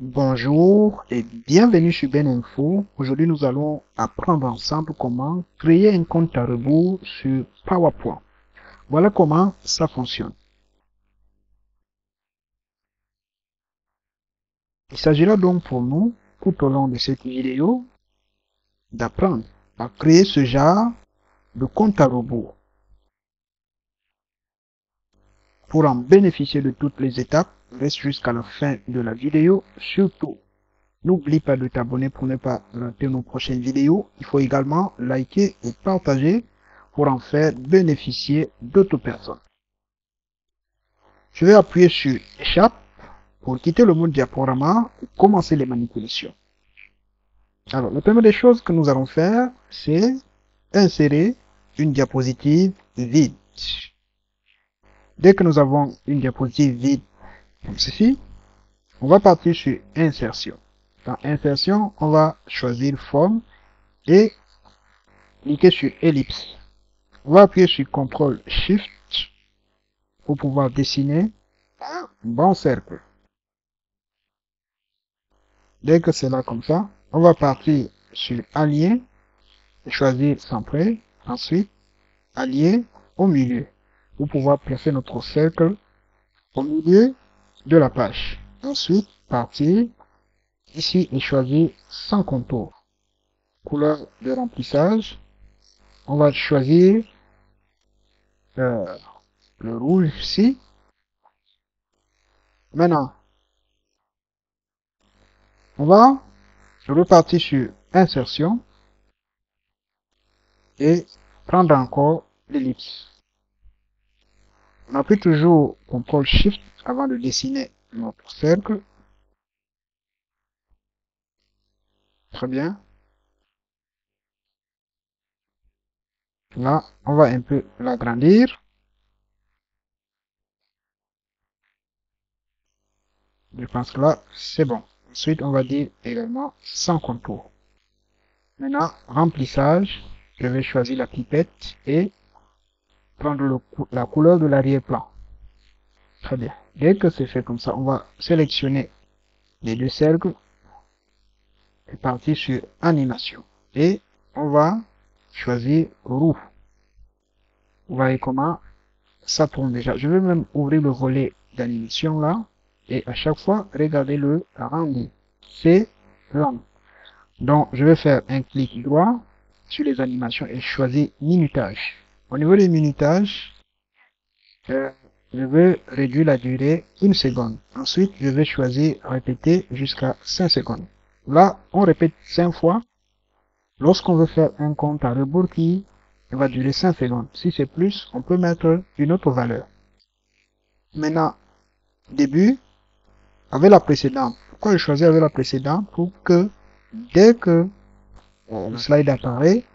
Bonjour et bienvenue sur Ben Info. Aujourd'hui, nous allons apprendre ensemble comment créer un compte à rebours sur PowerPoint. Voilà comment ça fonctionne. Il s'agira donc pour nous, tout au long de cette vidéo, d'apprendre à créer ce genre de compte à rebours. Pour en bénéficier de toutes les étapes, reste jusqu'à la fin de la vidéo. Surtout, n'oublie pas de t'abonner pour ne pas rater nos prochaines vidéos. Il faut également liker et partager pour en faire bénéficier d'autres personnes. Je vais appuyer sur Échappe pour quitter le mode diaporama et commencer les manipulations. Alors, la première des choses que nous allons faire, c'est insérer une diapositive vide. Dès que nous avons une diapositive vide comme ceci, on va partir sur Insertion. Dans Insertion, on va choisir Forme et cliquer sur Ellipse. On va appuyer sur CTRL-SHIFT pour pouvoir dessiner un bon cercle. Dès que c'est là comme ça, on va partir sur Allier et choisir Centrer. Ensuite, Allier au milieu pour pouvoir placer notre cercle au milieu de la page. Ensuite, partir ici et choisir Sans contour. Couleur de remplissage. On va choisir le rouge ici. Maintenant, on va repartir sur Insertion et prendre encore l'ellipse. On appuie toujours CTRL-SHIFT avant de dessiner notre cercle. Très bien. Là, on va un peu l'agrandir. Je pense que là, c'est bon. Ensuite, on va dire également sans contour. Maintenant, remplissage. Je vais choisir la pipette et prendre la couleur de l'arrière-plan. Très bien. Dès que c'est fait comme ça, on va sélectionner les deux cercles et partir sur animation. Et on va choisir roue. Vous voyez comment ça tourne déjà. Je vais même ouvrir le volet d'animation là. Et à chaque fois, regardez le rendu. C'est lent. Donc, je vais faire un clic droit sur les animations et choisir minutage. Au niveau des minutages, je vais réduire la durée 1 seconde. Ensuite, je vais choisir répéter jusqu'à 5 secondes. Là, on répète 5 fois. Lorsqu'on veut faire un compte à rebours qui va durer 5 secondes. Si c'est plus, on peut mettre une autre valeur. Maintenant, début avec la précédente. Pourquoi je choisis avec la précédente? Pour que dès que le slide apparaît,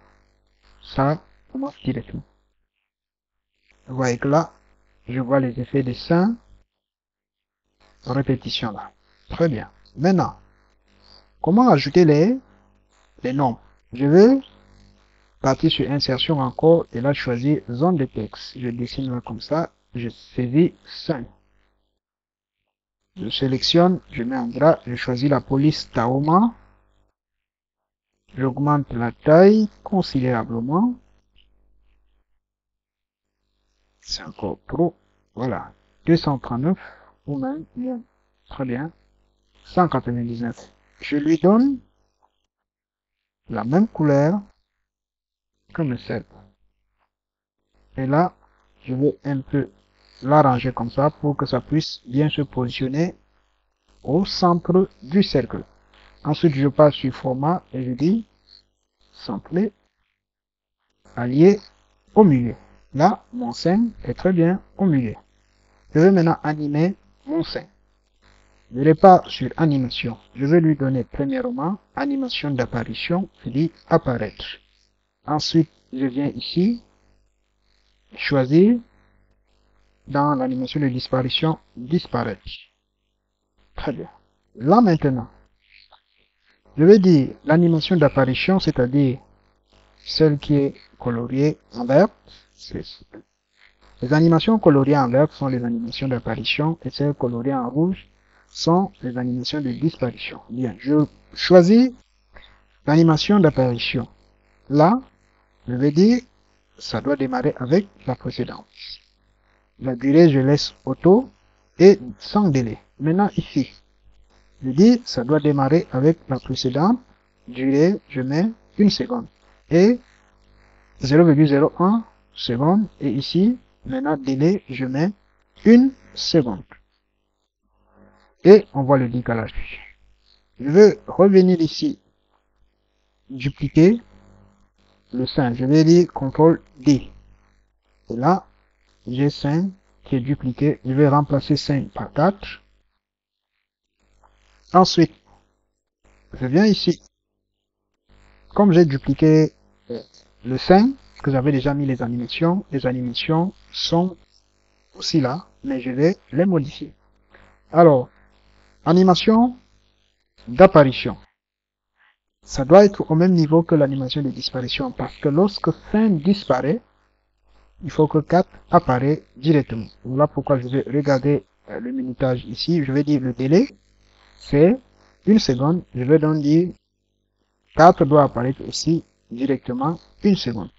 ça commence directement. Vous voyez que là, je vois les effets de 5 répétitions là. Très bien. Maintenant, comment ajouter les nombres? Je vais partir sur insertion encore et là choisir zone de texte. Je dessine là comme ça. Je saisis 5. Je sélectionne, je mets en gras, je choisis la police Tahoma. J'augmente la taille considérablement. C'est encore trop. Voilà. 239 ou même, très bien, 199. Je lui donne la même couleur que le cercle. Et là, je vais un peu l'arranger comme ça pour que ça puisse bien se positionner au centre du cercle. Ensuite, je passe sur format et je dis centrer, allié au milieu. Là, mon sein est très bien au milieu. Je vais maintenant animer mon sein. Je repars sur animation. Je vais lui donner premièrement animation d'apparition, je dis apparaître. Ensuite, je viens ici, choisir dans l'animation de disparition, disparaître. Très bien. Là maintenant, je vais dire l'animation d'apparition, c'est-à-dire celle qui est coloriée en vert. Les animations coloriées en vert sont les animations d'apparition et celles coloriées en rouge sont les animations de disparition. Bien, je choisis l'animation d'apparition. Là, je vais dire, ça doit démarrer avec la précédente. La durée, je laisse auto et sans délai. Maintenant, ici, je dis, ça doit démarrer avec la précédente. Durée, je mets 1 seconde. Et 0,01 seconde. Et ici, maintenant, délai, je mets 1 seconde. Et on voit le décalage. Je veux revenir ici, dupliquer le 5. Je vais dire CTRL D. Et là, j'ai 5 qui est dupliqué. Je vais remplacer 5 par 4. Ensuite, je viens ici. Comme j'ai dupliqué le 5, que j'avais déjà mis les animations sont aussi là, mais je vais les modifier. Alors, animation d'apparition. Ça doit être au même niveau que l'animation de disparition, parce que lorsque 5 disparaît, il faut que 4 apparaît directement. Voilà pourquoi je vais regarder le minutage ici. Je vais dire le délai, c'est 1 seconde. Je vais donc dire 4 doit apparaître aussi directement 1 seconde.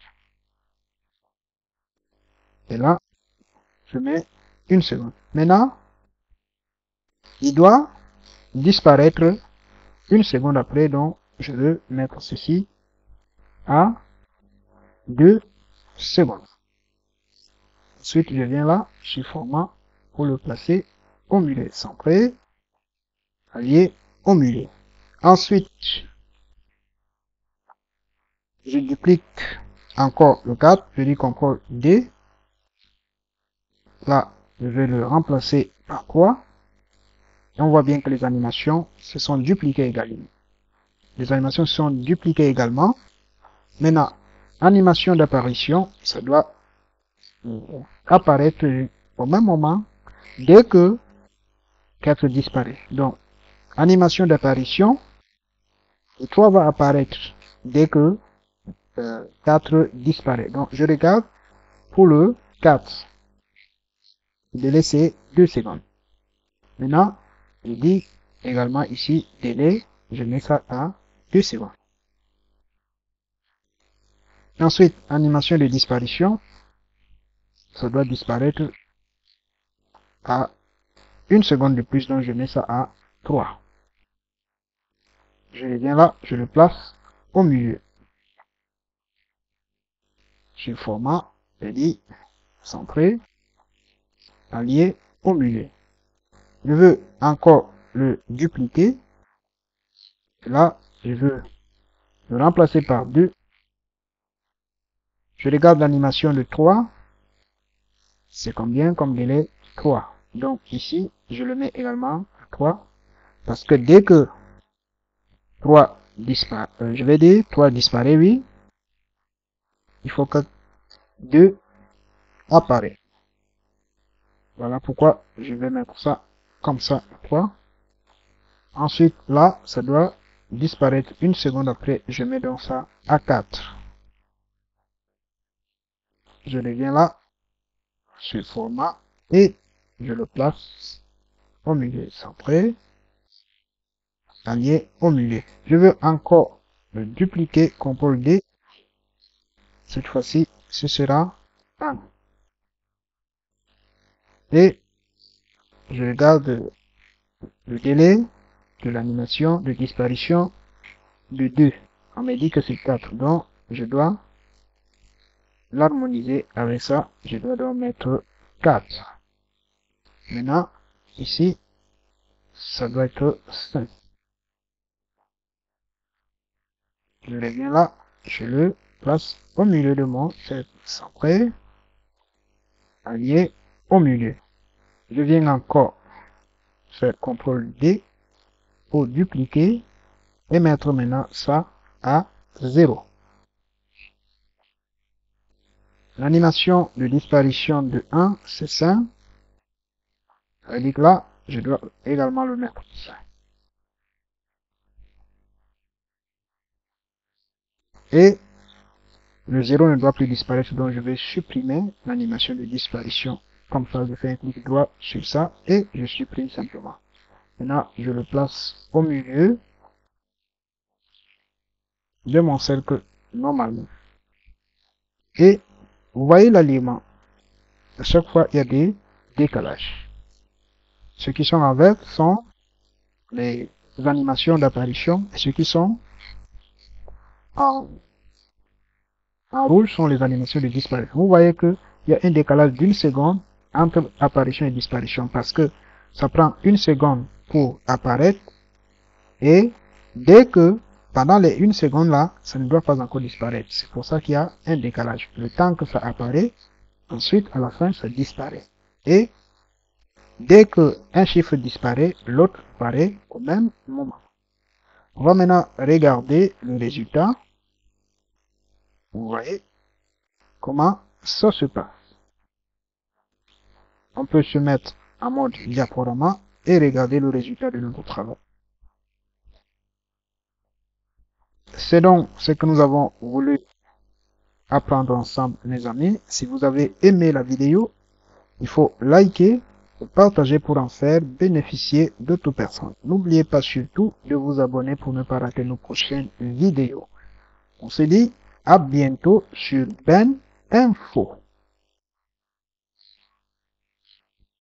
Et là, je mets 1 seconde. Maintenant, il doit disparaître 1 seconde après, donc je veux mettre ceci à 2 secondes. Ensuite, je viens là, sur format, pour le placer au milieu. Centré, allié au milieu. Ensuite, je duplique encore le 4, je dis CTRL D. Là, je vais le remplacer par 3. Et on voit bien que les animations se sont dupliquées également. Les animations se sont dupliquées également. Maintenant, animation d'apparition, ça doit apparaître au même moment dès que 4 disparaît. Donc, animation d'apparition, le 3 va apparaître dès que 4 disparaît. Donc, je regarde pour le 4. Le délai, c'est 2 secondes. Maintenant, je dis également ici, délai, je mets ça à 2 secondes. Ensuite, animation de disparition, ça doit disparaître à 1 seconde de plus, donc je mets ça à 3. Je viens là, je le place au milieu. Sur format, je dis centré, allié au milieu. Je veux encore le dupliquer. Là, je veux le remplacer par 2. Je regarde l'animation de 3. C'est combien comme délai? 3. Donc ici, je le mets également à 3. Parce que dès que 3 disparaît, je vais dire 3 disparaît, oui. Il faut que 2 apparaît. Voilà pourquoi je vais mettre ça comme ça à 3. Ensuite, là, ça doit disparaître 1 seconde après. Je mets donc ça à 4. Je reviens là, sur format, et je le place au milieu, centré, allié au milieu. Je veux encore le dupliquer, CTRL D. Cette fois-ci, ce sera 1. Et je regarde le délai de l'animation de disparition de 2. On me dit que c'est 4, donc je dois l'harmoniser avec ça. Je dois donc mettre 4. Maintenant, ici, ça doit être 5. Je reviens là, je le place au milieu de mon centré, allié au milieu. Je viens encore faire CTRL D pour dupliquer et mettre maintenant ça à 0. L'animation de disparition de 1, c'est 5. Ça veut dire que là, je dois également le mettre. Et le 0 ne doit plus disparaître, donc je vais supprimer l'animation de disparition. Comme ça, je fais un clic droit sur ça et je supprime simplement. Maintenant, je le place au milieu de mon cercle normalement. Et vous voyez l'alignement. À chaque fois, il y a des décalages. Ceux qui sont en vert sont les animations d'apparition et ceux qui sont en rouge sont les animations de disparition. Vous voyez qu'il y a un décalage d'une seconde entre apparition et disparition parce que ça prend une seconde pour apparaître et dès que pendant les une seconde là, ça ne doit pas encore disparaître. C'est pour ça qu'il y a un décalage. Le temps que ça apparaît, ensuite à la fin ça disparaît. Et dès que un chiffre disparaît, l'autre apparaît au même moment. On va maintenant regarder le résultat. Vous voyez comment ça se passe. On peut se mettre en mode diaporama et regarder le résultat de notre travail. C'est donc ce que nous avons voulu apprendre ensemble, mes amis. Si vous avez aimé la vidéo, il faut liker et partager pour en faire bénéficier d'autres personnes. N'oubliez pas surtout de vous abonner pour ne pas rater nos prochaines vidéos. On se dit à bientôt sur Ben Info.